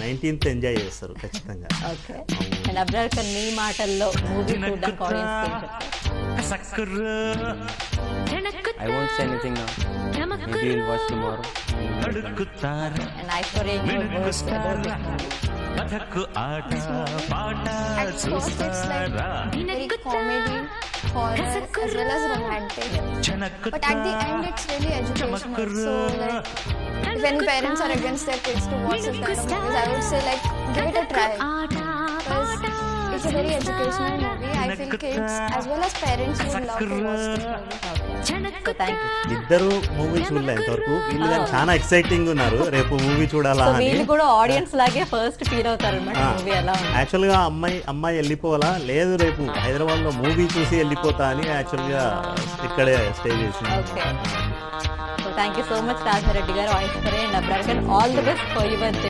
19th enjoy చేస్తారు ఖచ్చితంగా. Okay. And Abrar Khan మీ మాటల్లో మూవీ చూడడానికి ఆడియన్స్ ఏం చెప్తారు? I won't say anything now. Maybe we'll watch tomorrow. And Aishwarya, in your words about this movie. At first it's like very comedy, horror, as well as romantic. But at the end it's really educational. So like, if any parents are against their kids to watch this kind of movies, I would say like, give it a try. Because it's a very educational movie. I feel kids as well as parents would love to watch this movie. So thank you. ఇద్దరు movie చూడలే ఇంతవరకు. వీళ్ళు కానీ చాలా exciting ఉన్నారు రేపు movie చూడాలా so అని. వీళ్ళు కూడా ఆడియన్స్ లాగే ఫస్ట్ ఫీల్ అవుతారు అన్నమాట మూవీ ఎలా ఉంది. యాక్చువల్గా అమ్మాయి వెళ్ళిపోవాలా, లేదు రేపు హైదరాబాద్లో మూవీ చూసి వెళ్ళిపోతా అని యాక్చువల్గా ఇక్కడే స్టే చేసింది. Okay. So thank you so much Rajareddy గారు, Aishwarya and Abrar Khan. All the best for your